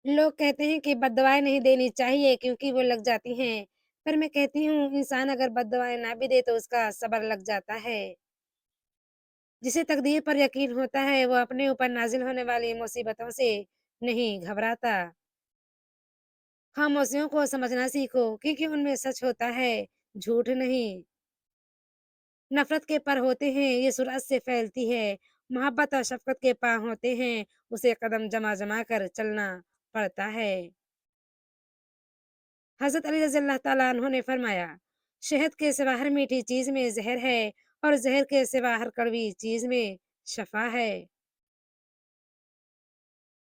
लोग कहते हैं कि बददुआएँ नहीं देनी चाहिए क्योंकि वो लग जाती हैं। पर मैं कहती हूँ इंसान अगर बददुआएँ ना भी दे तो उसका सब्र लग जाता है। जिसे तकदीर पर यकीन होता है वो अपने ऊपर नाज़िल होने वाली मुसीबतों से नहीं घबराता। खामोशियों को समझना सीखो क्योंकि उनमें सच होता है, झूठ नहीं। नफ़रत के पर होते हैं, ये सूरज से फैलती है। मोहब्बत और शफ़क़त के पाँव होते हैं, उसे कदम जमा-जमा कर चलना पड़ता है। हज़रत अली रज़ियल्लाहु ताला अन्हु ने फरमाया, शहद के सिवा हर मीठी चीज़ में ज़हर है और ज़हर के सिवा हर कड़वी चीज़ में शफ़ा है।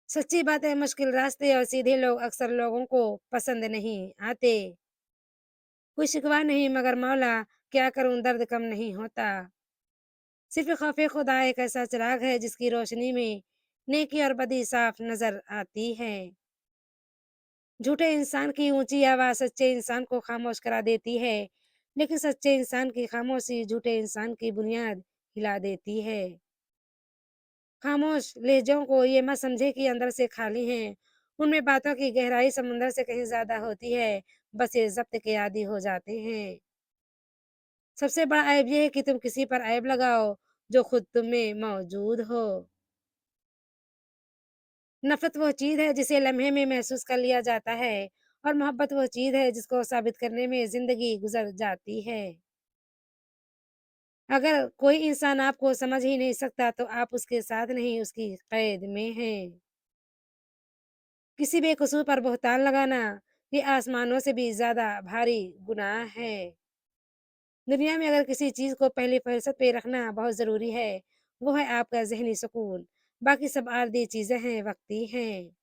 सच्ची बातें, मुश्किल रास्ते और सीधे लोग अक्सर लोगों को पसंद नहीं आते। कोई शिकवा नहीं मगर मौला क्या करूँ दर्द कम नहीं होता। सिर्फ़ खौफ़े खुदा एक ऐसा चिराग है जिसकी रोशनी में नेकी और बदी साफ़ नज़र आती है। झूठे इंसान की ऊँची आवाज़ सच्चे इंसान को खामोश करा देती है, लेकिन सच्चे इंसान की खामोशी झूठे इंसान की बुनियाद हिला देती है। खामोश लहज़ों को ये मत समझे कि अंदर से खाली हैं, उनमें बातों की गहराई समुंदर से कहीं ज़्यादा होती है, बस ये ज़ब्त के आदी हो जाते हैं। सबसे बड़ा ऐब ये है कि तुम किसी पर ऐब लगाओ, जो खुद तुम में मौजूद हो। नफ़रत वो चीज़ है जिसे लम्हे में महसूस कर लिया जाता है और मोहब्बत वो चीज़ है जिसको साबित करने में ज़िंदगी गुज़र जाती है। अगर कोई इंसान आपको समझ ही नहीं सकता तो आप उसके साथ नहीं, उसकी क़ैद में हैं। किसी बेकसूर पर बहतान लगाना, ये आसमानों से भी ज़्यादा भारी गुनाह है। दुनिया में अगर किसी चीज़ को पहली फ़हरिस्त पे रखना बहुत ज़रूरी है, वो है आपका ज़हनी सुकून। बाकी सब आर्दी चीज़ें हैं, वक़्ती हैं।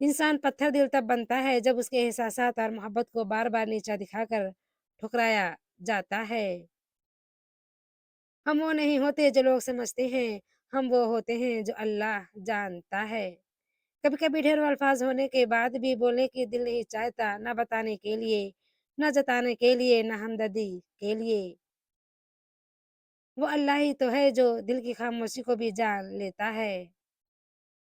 इंसान पत्थर दिल तब बनता है जब उसके एहसासात और मोहब्बत को बार-बार नीचा दिखाकर ठुकराया जाता है। हम वो नहीं होते जो लोग समझते हैं, हम वो होते हैं जो अल्लाह जानता है। कभी-कभी ढेरों अल्फाज़ होने के बाद भी बोलने की दिल नहीं चाहता, ना बताने के लिए, ना जताने के लिए, ना हमदर्दी के लिए। वो अल्लाह ही तो है जो दिल की खामोशी को भी जान लेता है।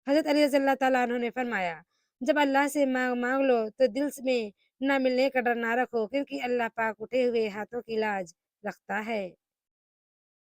हज़रत अली रज़ियल्लाहु ताला अन्हु ने फरमाया, जब अल्लाह से माँग लो तो दिल में ना मिलने का डर ना रखो क्योंकि अल्लाह पाक उठे हुए हाथों की लाज रखता है।